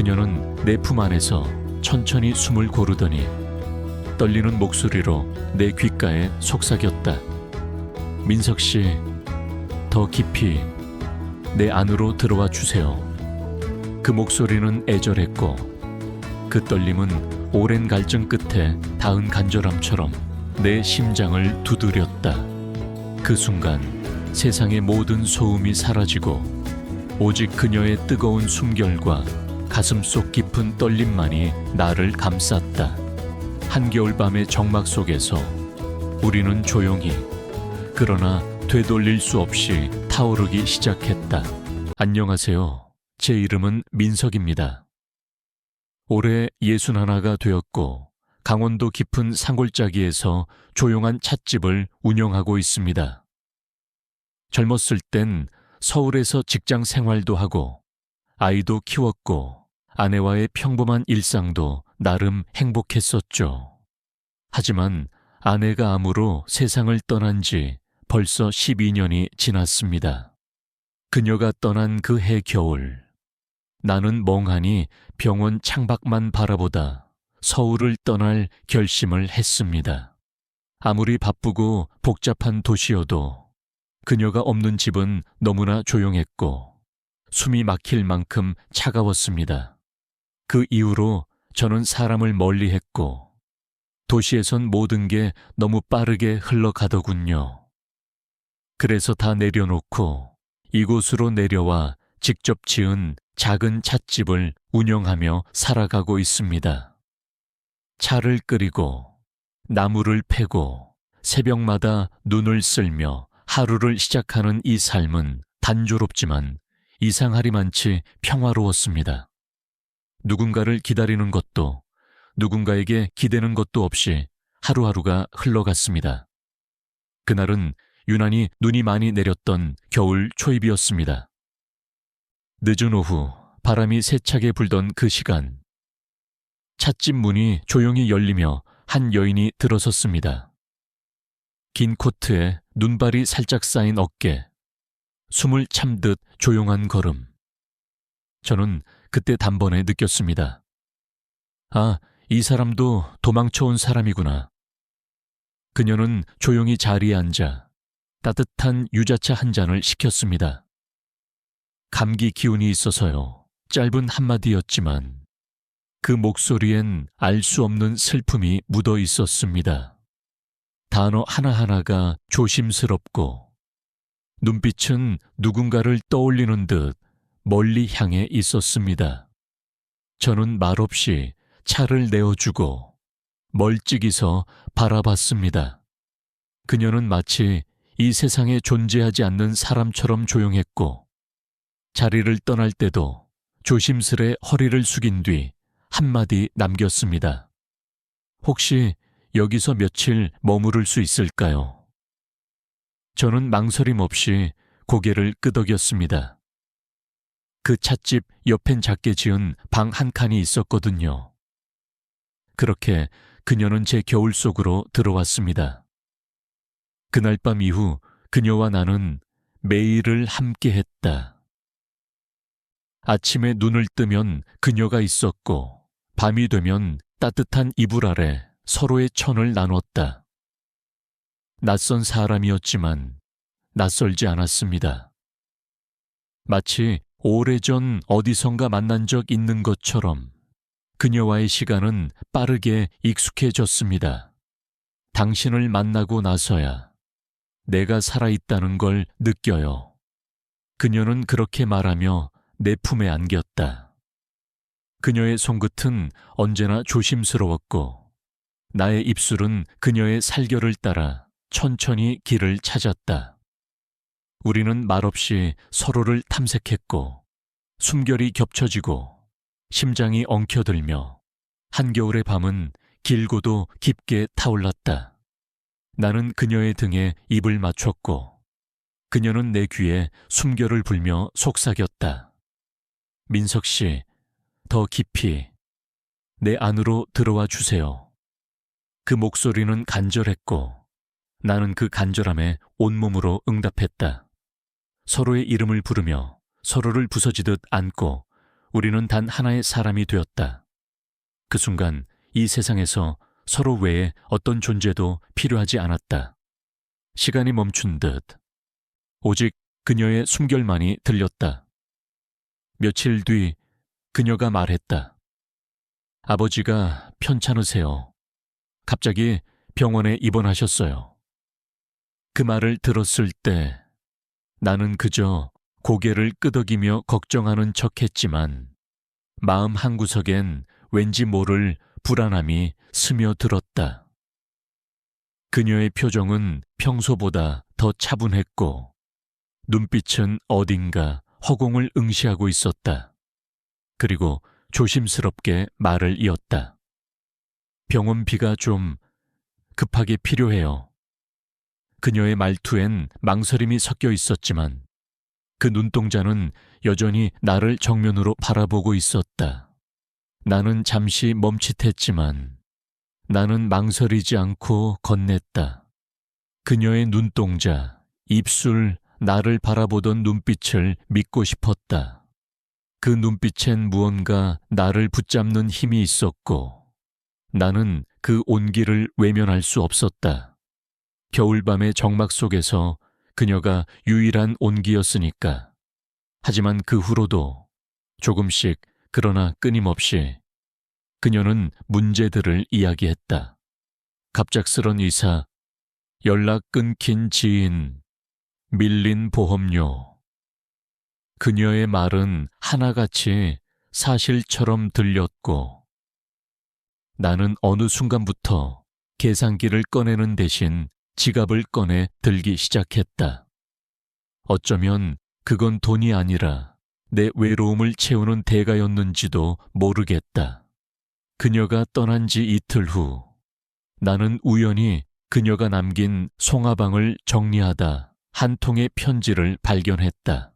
그녀는 내 품 안에서 천천히 숨을 고르더니 떨리는 목소리로 내 귓가에 속삭였다. 민석 씨, 더 깊이 내 안으로 들어와 주세요. 그 목소리는 애절했고 그 떨림은 오랜 갈증 끝에 닿은 간절함처럼 내 심장을 두드렸다. 그 순간 세상의 모든 소음이 사라지고 오직 그녀의 뜨거운 숨결과 가슴속 깊은 떨림만이 나를 감쌌다. 한겨울밤의 정막 속에서 우리는 조용히 그러나 되돌릴 수 없이 타오르기 시작했다. 안녕하세요. 제 이름은 민석입니다. 올해 61가 되었고 강원도 깊은 산골짜기에서 조용한 찻집을 운영하고 있습니다. 젊었을 땐 서울에서 직장 생활도 하고 아이도 키웠고 아내와의 평범한 일상도 나름 행복했었죠. 하지만 아내가 암으로 세상을 떠난 지 벌써 12년이 지났습니다. 그녀가 떠난 그 해 겨울, 나는 멍하니 병원 창밖만 바라보다 서울을 떠날 결심을 했습니다. 아무리 바쁘고 복잡한 도시여도 그녀가 없는 집은 너무나 조용했고 숨이 막힐 만큼 차가웠습니다. 그 이후로 저는 사람을 멀리했고 도시에선 모든 게 너무 빠르게 흘러가더군요. 그래서 다 내려놓고 이곳으로 내려와 직접 지은 작은 찻집을 운영하며 살아가고 있습니다. 차를 끓이고 나무를 패고 새벽마다 눈을 쓸며 하루를 시작하는 이 삶은 단조롭지만 이상하리만치 평화로웠습니다. 누군가를 기다리는 것도 누군가에게 기대는 것도 없이 하루하루가 흘러갔습니다. 그날은 유난히 눈이 많이 내렸던 겨울 초입이었습니다. 늦은 오후 바람이 세차게 불던 그 시간, 찻집 문이 조용히 열리며 한 여인이 들어섰습니다. 긴 코트에 눈발이 살짝 쌓인 어깨, 숨을 참듯 조용한 걸음. 저는 그때 단번에 느꼈습니다. 아, 이 사람도 도망쳐온 사람이구나. 그녀는 조용히 자리에 앉아 따뜻한 유자차 한 잔을 시켰습니다. 감기 기운이 있어서요. 짧은 한마디였지만 그 목소리엔 알 수 없는 슬픔이 묻어 있었습니다. 단어 하나하나가 조심스럽고 눈빛은 누군가를 떠올리는 듯 멀리 향해 있었습니다. 저는 말없이 차를 내어주고 멀찍이서 바라봤습니다. 그녀는 마치 이 세상에 존재하지 않는 사람처럼 조용했고 자리를 떠날 때도 조심스레 허리를 숙인 뒤 한마디 남겼습니다. 혹시 여기서 며칠 머무를 수 있을까요? 저는 망설임 없이 고개를 끄덕였습니다. 그 찻집 옆엔 작게 지은 방 한 칸이 있었거든요. 그렇게 그녀는 제 겨울 속으로 들어왔습니다. 그날 밤 이후 그녀와 나는 매일을 함께 했다. 아침에 눈을 뜨면 그녀가 있었고 밤이 되면 따뜻한 이불 아래 서로의 천을 나눴다. 낯선 사람이었지만 낯설지 않았습니다. 마치 오래전 어디선가 만난 적 있는 것처럼 그녀와의 시간은 빠르게 익숙해졌습니다. 당신을 만나고 나서야 내가 살아있다는 걸 느껴요. 그녀는 그렇게 말하며 내 품에 안겼다. 그녀의 손끝은 언제나 조심스러웠고 나의 입술은 그녀의 살결을 따라 천천히 길을 찾았다. 우리는 말없이 서로를 탐색했고 숨결이 겹쳐지고 심장이 엉켜들며 한겨울의 밤은 길고도 깊게 타올랐다. 나는 그녀의 등에 입을 맞췄고 그녀는 내 귀에 숨결을 불며 속삭였다. 민석 씨, 더 깊이 내 안으로 들어와 주세요. 그 목소리는 간절했고 나는 그 간절함에 온몸으로 응답했다. 서로의 이름을 부르며 서로를 부서지듯 안고 우리는 단 하나의 사람이 되었다. 그 순간 이 세상에서 서로 외에 어떤 존재도 필요하지 않았다. 시간이 멈춘 듯 오직 그녀의 숨결만이 들렸다. 며칠 뒤 그녀가 말했다. 아버지가 편찮으세요. 갑자기 병원에 입원하셨어요. 그 말을 들었을 때 나는 그저 고개를 끄덕이며 걱정하는 척했지만 마음 한구석엔 왠지 모를 불안함이 스며들었다. 그녀의 표정은 평소보다 더 차분했고 눈빛은 어딘가 허공을 응시하고 있었다. 그리고 조심스럽게 말을 이었다. 병원비가 좀 급하게 필요해요. 그녀의 말투엔 망설임이 섞여 있었지만 그 눈동자는 여전히 나를 정면으로 바라보고 있었다. 나는 잠시 멈칫했지만 나는 망설이지 않고 건넸다. 그녀의 눈동자, 입술, 나를 바라보던 눈빛을 믿고 싶었다. 그 눈빛엔 무언가 나를 붙잡는 힘이 있었고 나는 그 온기를 외면할 수 없었다. 겨울밤의 정막 속에서 그녀가 유일한 온기였으니까. 하지만 그 후로도 조금씩 그러나 끊임없이 그녀는 문제들을 이야기했다. 갑작스런 의사, 연락 끊긴 지인, 밀린 보험료. 그녀의 말은 하나같이 사실처럼 들렸고 나는 어느 순간부터 계산기를 꺼내는 대신 지갑을 꺼내 들기 시작했다. 어쩌면 그건 돈이 아니라 내 외로움을 채우는 대가였는지도 모르겠다. 그녀가 떠난 지 이틀 후 나는 우연히 그녀가 남긴 송화방을 정리하다 한 통의 편지를 발견했다.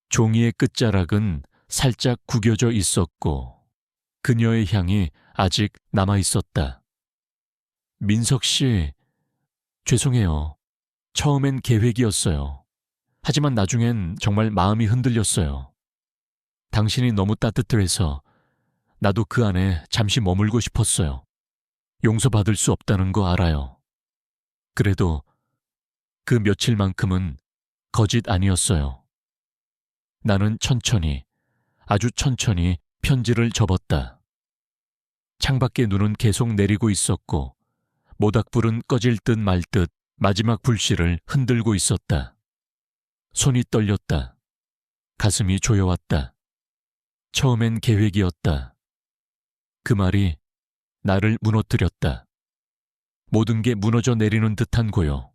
종이의 끝자락은 살짝 구겨져 있었고 그녀의 향이 아직 남아 있었다. 민석 씨, 죄송해요. 처음엔 계획이었어요. 하지만 나중엔 정말 마음이 흔들렸어요. 당신이 너무 따뜻해서 나도 그 안에 잠시 머물고 싶었어요. 용서받을 수 없다는 거 알아요. 그래도 그 며칠만큼은 거짓 아니었어요. 나는 천천히, 아주 천천히 편지를 접었다. 창밖에 눈은 계속 내리고 있었고 모닥불은 꺼질 듯 말 듯 마지막 불씨를 흔들고 있었다. 손이 떨렸다. 가슴이 조여왔다. 처음엔 계획이었다. 그 말이 나를 무너뜨렸다. 모든 게 무너져 내리는 듯한 고요.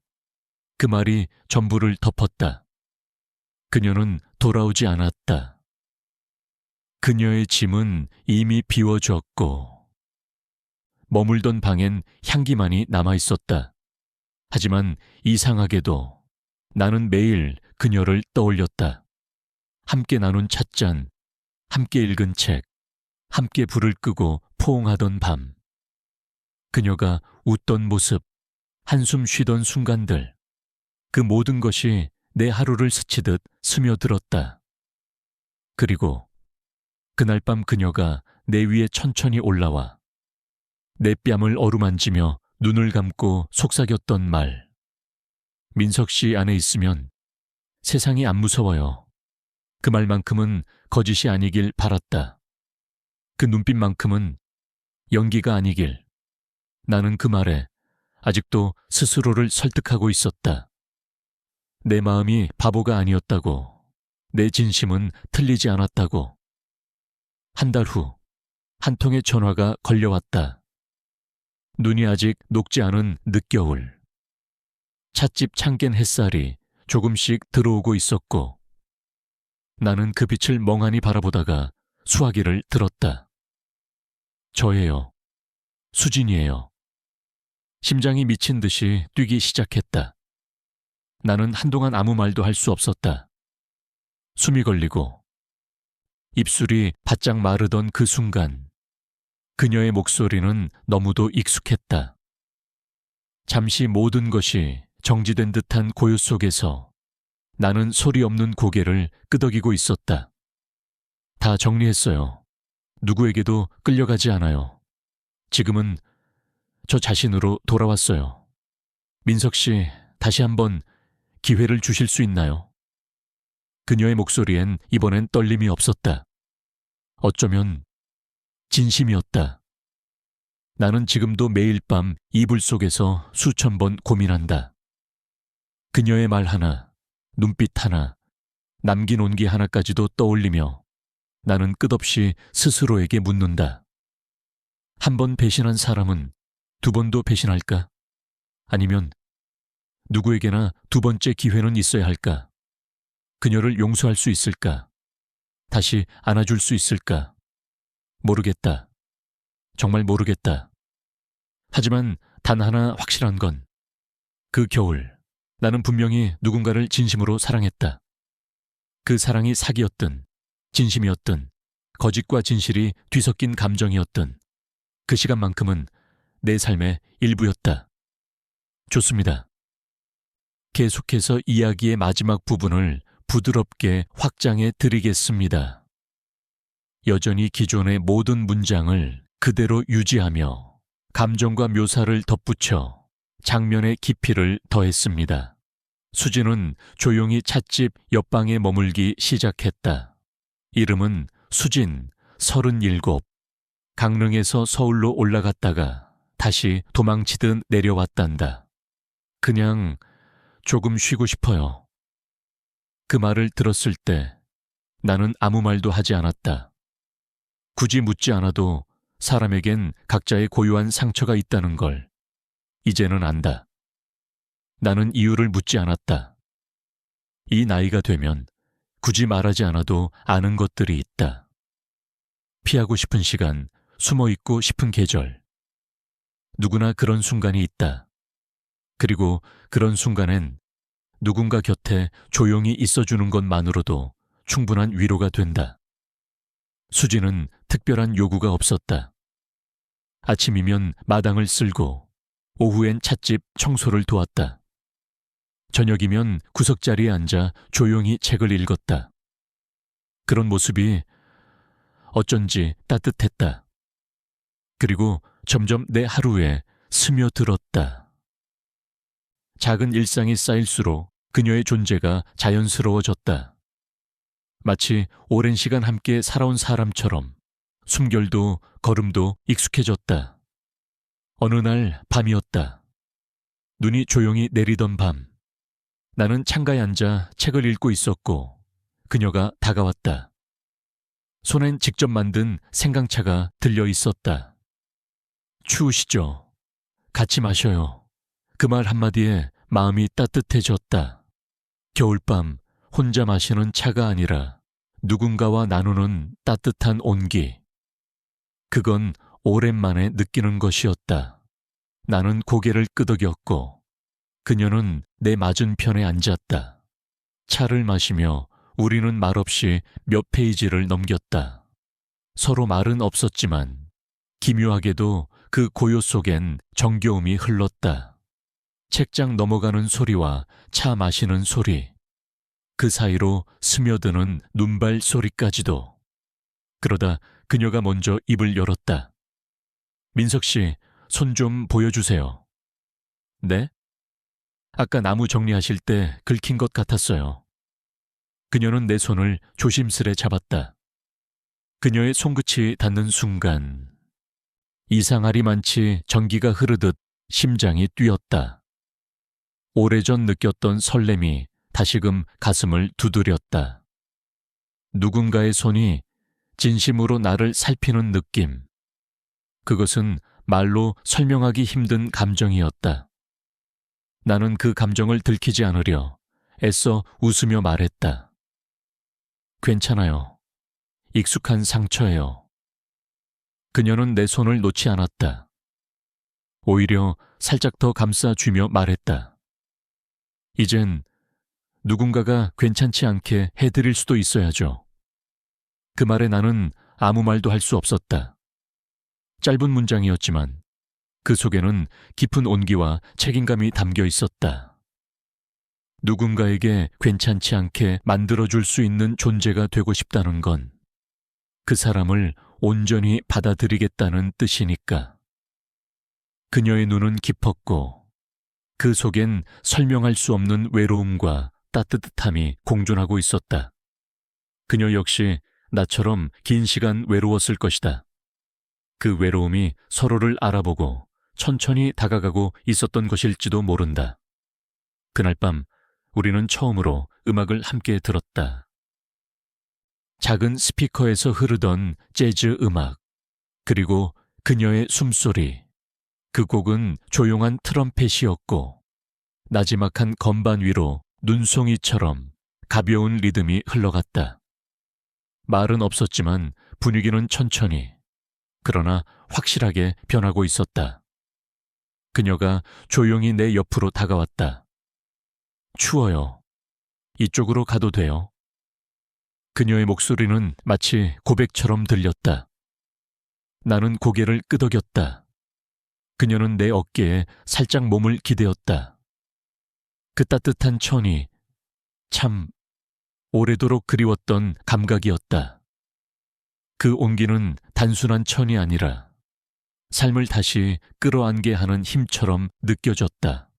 그 말이 전부를 덮었다. 그녀는 돌아오지 않았다. 그녀의 짐은 이미 비워졌고 머물던 방엔 향기만이 남아있었다. 하지만 이상하게도 나는 매일 그녀를 떠올렸다. 함께 나눈 찻잔, 함께 읽은 책, 함께 불을 끄고 포옹하던 밤. 그녀가 웃던 모습, 한숨 쉬던 순간들, 그 모든 것이 내 하루를 스치듯 스며들었다. 그리고 그날 밤 그녀가 내 위에 천천히 올라와 내 뺨을 어루만지며 눈을 감고 속삭였던 말. 민석 씨 안에 있으면 세상이 안 무서워요. 그 말만큼은 거짓이 아니길 바랐다. 그 눈빛만큼은 연기가 아니길. 나는 그 말에 아직도 스스로를 설득하고 있었다. 내 마음이 바보가 아니었다고, 내 진심은 틀리지 않았다고. 한 달 후, 한 통의 전화가 걸려왔다. 눈이 아직 녹지 않은 늦겨울. 찻집 창깬 햇살이 조금씩 들어오고 있었고 나는 그 빛을 멍하니 바라보다가 수화기를 들었다. 저예요. 수진이에요. 심장이 미친 듯이 뛰기 시작했다. 나는 한동안 아무 말도 할 수 없었다. 숨이 걸리고 입술이 바짝 마르던 그 순간 그녀의 목소리는 너무도 익숙했다. 잠시 모든 것이 정지된 듯한 고요 속에서 나는 소리 없는 고개를 끄덕이고 있었다. 다 정리했어요. 누구에게도 끌려가지 않아요. 지금은 저 자신으로 돌아왔어요. 민석 씨, 다시 한번 기회를 주실 수 있나요? 그녀의 목소리엔 이번엔 떨림이 없었다. 어쩌면 진심이었다. 나는 지금도 매일 밤 이불 속에서 수천 번 고민한다. 그녀의 말 하나, 눈빛 하나, 남긴 온기 하나까지도 떠올리며 나는 끝없이 스스로에게 묻는다. 한 번 배신한 사람은 두 번도 배신할까? 아니면 누구에게나 두 번째 기회는 있어야 할까? 그녀를 용서할 수 있을까? 다시 안아줄 수 있을까? 모르겠다. 정말 모르겠다. 하지만 단 하나 확실한 건 그 겨울 나는 분명히 누군가를 진심으로 사랑했다. 그 사랑이 사기였든 진심이었든 거짓과 진실이 뒤섞인 감정이었든 그 시간만큼은 내 삶의 일부였다. 좋습니다. 계속해서 이야기의 마지막 부분을 부드럽게 확장해 드리겠습니다. 여전히 기존의 모든 문장을 그대로 유지하며 감정과 묘사를 덧붙여 장면의 깊이를 더했습니다. 수진은 조용히 찻집 옆방에 머물기 시작했다. 이름은 수진, 37. 강릉에서 서울로 올라갔다가 다시 도망치듯 내려왔단다. 그냥 조금 쉬고 싶어요. 그 말을 들었을 때 나는 아무 말도 하지 않았다. 굳이 묻지 않아도 사람에겐 각자의 고유한 상처가 있다는 걸 이제는 안다. 나는 이유를 묻지 않았다. 이 나이가 되면 굳이 말하지 않아도 아는 것들이 있다. 피하고 싶은 시간, 숨어 있고 싶은 계절. 누구나 그런 순간이 있다. 그리고 그런 순간엔 누군가 곁에 조용히 있어주는 것만으로도 충분한 위로가 된다. 수지는 특별한 요구가 없었다. 아침이면 마당을 쓸고 오후엔 찻집 청소를 도왔다. 저녁이면 구석자리에 앉아 조용히 책을 읽었다. 그런 모습이 어쩐지 따뜻했다. 그리고 점점 내 하루에 스며들었다. 작은 일상이 쌓일수록 그녀의 존재가 자연스러워졌다. 마치 오랜 시간 함께 살아온 사람처럼 숨결도 걸음도 익숙해졌다. 어느 날 밤이었다. 눈이 조용히 내리던 밤. 나는 창가에 앉아 책을 읽고 있었고 그녀가 다가왔다. 손엔 직접 만든 생강차가 들려 있었다. 추우시죠? 같이 마셔요. 그 말 한마디에 마음이 따뜻해졌다. 겨울밤 혼자 마시는 차가 아니라 누군가와 나누는 따뜻한 온기. 그건 오랜만에 느끼는 것이었다. 나는 고개를 끄덕였고 그녀는 내 맞은편에 앉았다. 차를 마시며 우리는 말없이 몇 페이지를 넘겼다. 서로 말은 없었지만 기묘하게도 그 고요 속엔 정겨움이 흘렀다. 책장 넘어가는 소리와 차 마시는 소리, 그 사이로 스며드는 눈발 소리까지도. 그러다 그녀가 먼저 입을 열었다. 민석 씨, 손 좀 보여주세요. 네? 아까 나무 정리하실 때 긁힌 것 같았어요. 그녀는 내 손을 조심스레 잡았다. 그녀의 손끝이 닿는 순간 이상하리만치 전기가 흐르듯 심장이 뛰었다. 오래전 느꼈던 설렘이 다시금 가슴을 두드렸다. 누군가의 손이 진심으로 나를 살피는 느낌. 그것은 말로 설명하기 힘든 감정이었다. 나는 그 감정을 들키지 않으려 애써 웃으며 말했다. 괜찮아요. 익숙한 상처예요. 그녀는 내 손을 놓지 않았다. 오히려 살짝 더 감싸주며 말했다. 이젠 누군가가 괜찮지 않게 해드릴 수도 있어야죠. 그 말에 나는 아무 말도 할 수 없었다. 짧은 문장이었지만 그 속에는 깊은 온기와 책임감이 담겨 있었다. 누군가에게 괜찮지 않게 만들어줄 수 있는 존재가 되고 싶다는 건 그 사람을 온전히 받아들이겠다는 뜻이니까. 그녀의 눈은 깊었고 그 속엔 설명할 수 없는 외로움과 따뜻함이 공존하고 있었다. 그녀 역시 나처럼 긴 시간 외로웠을 것이다. 그 외로움이 서로를 알아보고 천천히 다가가고 있었던 것일지도 모른다. 그날 밤 우리는 처음으로 음악을 함께 들었다. 작은 스피커에서 흐르던 재즈 음악, 그리고 그녀의 숨소리. 그 곡은 조용한 트럼펫이었고 나지막한 건반 위로 눈송이처럼 가벼운 리듬이 흘러갔다. 말은 없었지만 분위기는 천천히, 그러나 확실하게 변하고 있었다. 그녀가 조용히 내 옆으로 다가왔다. 추워요. 이쪽으로 가도 돼요. 그녀의 목소리는 마치 고백처럼 들렸다. 나는 고개를 끄덕였다. 그녀는 내 어깨에 살짝 몸을 기대었다. 그 따뜻한 천이 참 오래도록 그리웠던 감각이었다. 그 온기는 단순한 천이 아니라 삶을 다시 끌어안게 하는 힘처럼 느껴졌다.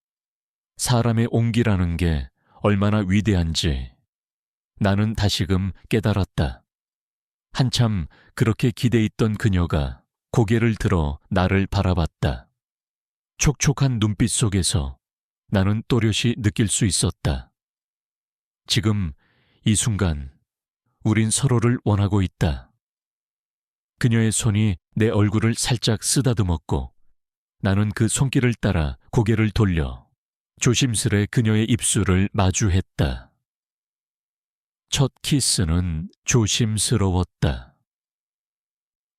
사람의 온기라는 게 얼마나 위대한지 나는 다시금 깨달았다. 한참 그렇게 기대있던 그녀가 고개를 들어 나를 바라봤다. 촉촉한 눈빛 속에서 나는 또렷이 느낄 수 있었다. 지금 이 순간 우린 서로를 원하고 있다. 그녀의 손이 내 얼굴을 살짝 쓰다듬었고 나는 그 손길을 따라 고개를 돌려 조심스레 그녀의 입술을 마주했다. 첫 키스는 조심스러웠다.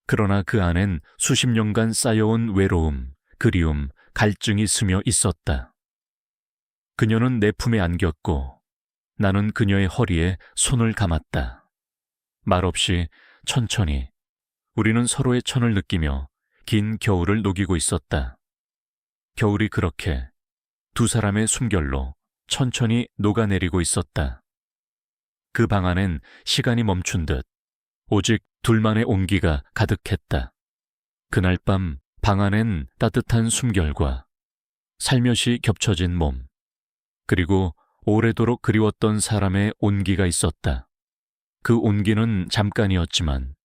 그러나 그 안엔 수십 년간 쌓여온 외로움, 그리움, 갈증이 스며 있었다. 그녀는 내 품에 안겼고 나는 그녀의 허리에 손을 감았다. 말없이 천천히 우리는 서로의 천을 느끼며 긴 겨울을 녹이고 있었다. 겨울이 그렇게 두 사람의 숨결로 천천히 녹아내리고 있었다. 그 방 안엔 시간이 멈춘 듯 오직 둘만의 온기가 가득했다. 그날 밤 방 안엔 따뜻한 숨결과 살며시 겹쳐진 몸, 그리고 오래도록 그리웠던 사람의 온기가 있었다. 그 온기는 잠깐이었지만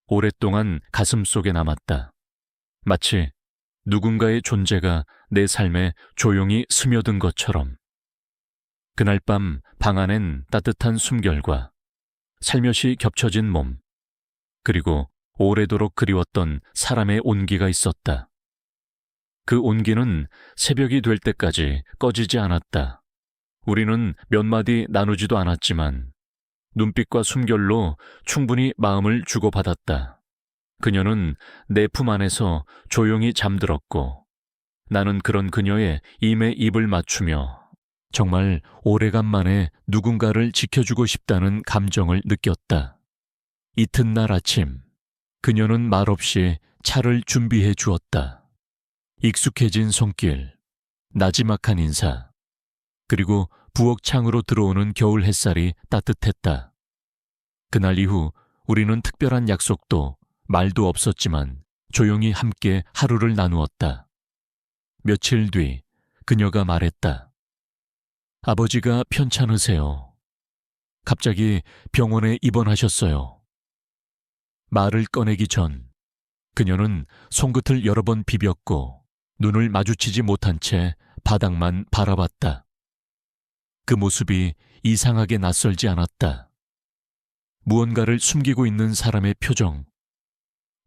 오랫동안 가슴 속에 남았다. 마치 누군가의 존재가 내 삶에 조용히 스며든 것처럼. 그날 밤 방 안엔 따뜻한 숨결과 살며시 겹쳐진 몸, 그리고 오래도록 그리웠던 사람의 온기가 있었다. 그 온기는 새벽이 될 때까지 꺼지지 않았다. 우리는 몇 마디 나누지도 않았지만 눈빛과 숨결로 충분히 마음을 주고받았다. 그녀는 내 품 안에서 조용히 잠들었고 나는 그런 그녀의 입에 입을 맞추며 정말 오래간만에 누군가를 지켜주고 싶다는 감정을 느꼈다. 이튿날 아침, 그녀는 말없이 차를 준비해 주었다. 익숙해진 손길, 나지막한 인사, 그리고 부엌창으로 들어오는 겨울 햇살이 따뜻했다. 그날 이후 우리는 특별한 약속도 말도 없었지만 조용히 함께 하루를 나누었다. 며칠 뒤 그녀가 말했다. 아버지가 편찮으세요. 갑자기 병원에 입원하셨어요. 말을 꺼내기 전 그녀는 손끝을 여러 번 비볐고 눈을 마주치지 못한 채 바닥만 바라봤다. 그 모습이 이상하게 낯설지 않았다. 무언가를 숨기고 있는 사람의 표정.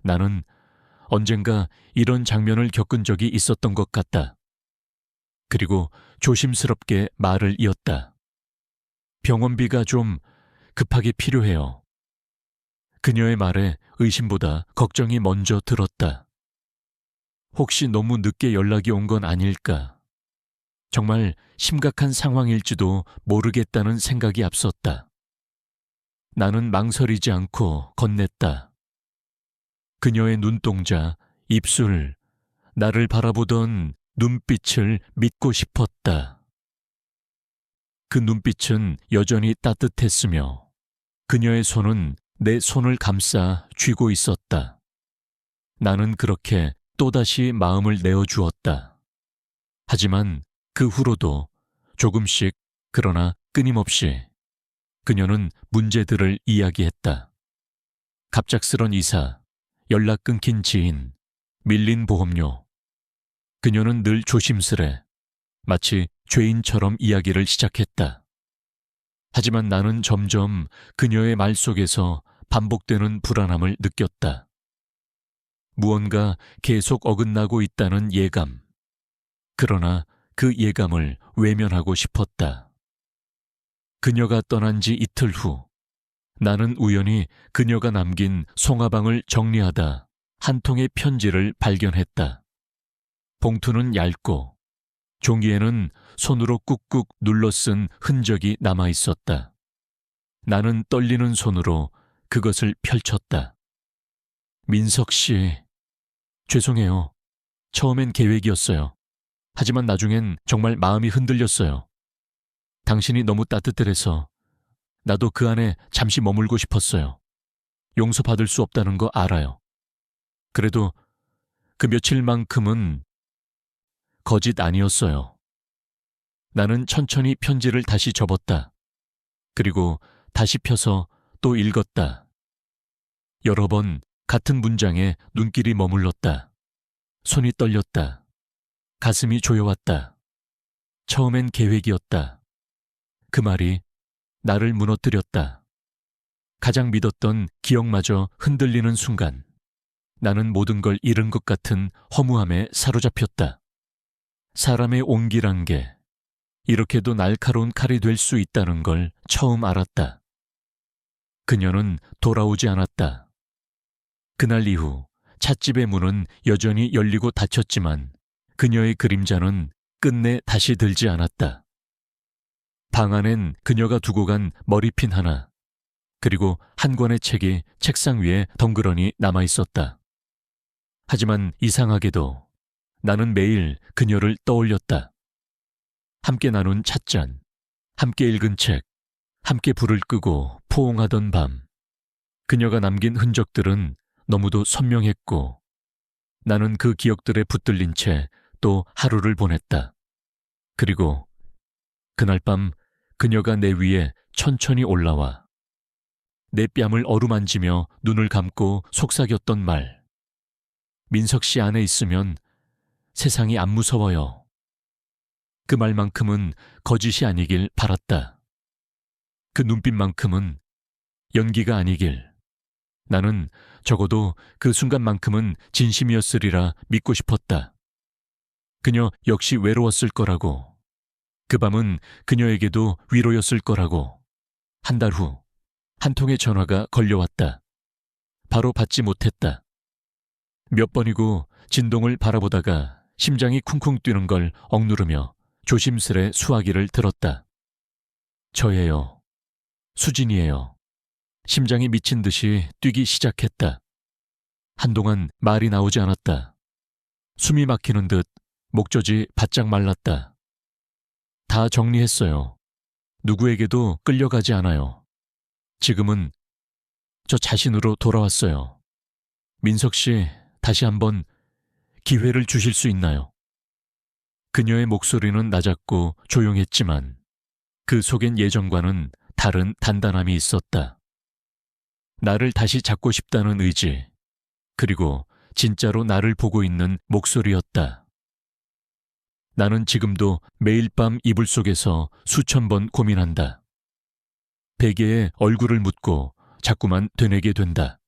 나는 언젠가 이런 장면을 겪은 적이 있었던 것 같다. 그리고 조심스럽게 말을 이었다. 병원비가 좀 급하게 필요해요. 그녀의 말에 의심보다 걱정이 먼저 들었다. 혹시 너무 늦게 연락이 온 건 아닐까? 정말 심각한 상황일지도 모르겠다는 생각이 앞섰다. 나는 망설이지 않고 건넸다. 그녀의 눈동자, 입술, 나를 바라보던 눈빛을 믿고 싶었다. 그 눈빛은 여전히 따뜻했으며 그녀의 손은 내 손을 감싸 쥐고 있었다. 나는 그렇게 또다시 마음을 내어주었다. 하지만 그 후로도 조금씩 그러나 끊임없이 그녀는 문제들을 이야기했다. 갑작스런 이사, 연락 끊긴 지인, 밀린 보험료. 그녀는 늘 조심스레 마치 죄인처럼 이야기를 시작했다. 하지만 나는 점점 그녀의 말 속에서 반복되는 불안함을 느꼈다. 무언가 계속 어긋나고 있다는 예감. 그러나 그 예감을 외면하고 싶었다. 그녀가 떠난 지 이틀 후, 나는 우연히 그녀가 남긴 송화방을 정리하다 한 통의 편지를 발견했다. 봉투는 얇고 종이에는 손으로 꾹꾹 눌러 쓴 흔적이 남아 있었다. 나는 떨리는 손으로 그것을 펼쳤다. 민석 씨, 죄송해요. 처음엔 계획이었어요. 하지만 나중엔 정말 마음이 흔들렸어요. 당신이 너무 따뜻해서 나도 그 안에 잠시 머물고 싶었어요. 용서받을 수 없다는 거 알아요. 그래도 그 며칠만큼은 거짓 아니었어요. 나는 천천히 편지를 다시 접었다. 그리고 다시 펴서 또 읽었다. 여러 번 같은 문장에 눈길이 머물렀다. 손이 떨렸다. 가슴이 조여왔다. 처음엔 계획이었다. 그 말이 나를 무너뜨렸다. 가장 믿었던 기억마저 흔들리는 순간 나는 모든 걸 잃은 것 같은 허무함에 사로잡혔다. 사람의 온기란 게 이렇게도 날카로운 칼이 될 수 있다는 걸 처음 알았다. 그녀는 돌아오지 않았다. 그날 이후 찻집의 문은 여전히 열리고 닫혔지만 그녀의 그림자는 끝내 다시 들지 않았다. 방 안엔 그녀가 두고 간 머리핀 하나, 그리고 한 권의 책이 책상 위에 덩그러니 남아 있었다. 하지만 이상하게도 나는 매일 그녀를 떠올렸다. 함께 나눈 찻잔, 함께 읽은 책, 함께 불을 끄고 포옹하던 밤. 그녀가 남긴 흔적들은 너무도 선명했고 나는 그 기억들에 붙들린 채 또 하루를 보냈다. 그리고 그날 밤 그녀가 내 위에 천천히 올라와 내 뺨을 어루만지며 눈을 감고 속삭였던 말. 민석 씨 안에 있으면 세상이 안 무서워요. 그 말만큼은 거짓이 아니길 바랐다. 그 눈빛만큼은 연기가 아니길. 나는 적어도 그 순간만큼은 진심이었으리라 믿고 싶었다. 그녀 역시 외로웠을 거라고. 그 밤은 그녀에게도 위로였을 거라고. 한 달 후, 한 통의 전화가 걸려왔다. 바로 받지 못했다. 몇 번이고 진동을 바라보다가 심장이 쿵쿵 뛰는 걸 억누르며 조심스레 수화기를 들었다. 저예요. 수진이에요. 심장이 미친 듯이 뛰기 시작했다. 한동안 말이 나오지 않았다. 숨이 막히는 듯 목젖이 바짝 말랐다. 다 정리했어요. 누구에게도 끌려가지 않아요. 지금은 저 자신으로 돌아왔어요. 민석 씨, 다시 한번 기회를 주실 수 있나요? 그녀의 목소리는 낮았고 조용했지만 그 속엔 예전과는 다른 단단함이 있었다. 나를 다시 잡고 싶다는 의지, 그리고 진짜로 나를 보고 있는 목소리였다. 나는 지금도 매일 밤 이불 속에서 수천 번 고민한다. 베개에 얼굴을 묻고 자꾸만 되뇌게 된다.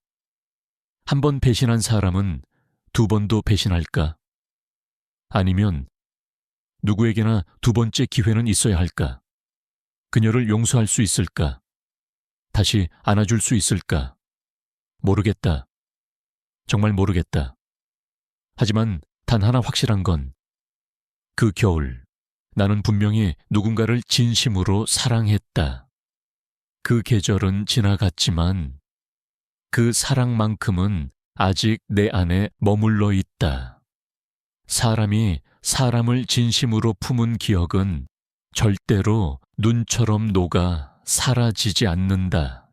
한 번 배신한 사람은 두 번도 배신할까? 아니면 누구에게나 두 번째 기회는 있어야 할까? 그녀를 용서할 수 있을까? 다시 안아줄 수 있을까? 모르겠다. 정말 모르겠다. 하지만 단 하나 확실한 건 그 겨울 나는 분명히 누군가를 진심으로 사랑했다. 그 계절은 지나갔지만 그 사랑만큼은 아직 내 안에 머물러 있다. 사람이 사람을 진심으로 품은 기억은 절대로 눈처럼 녹아 사라지지 않는다.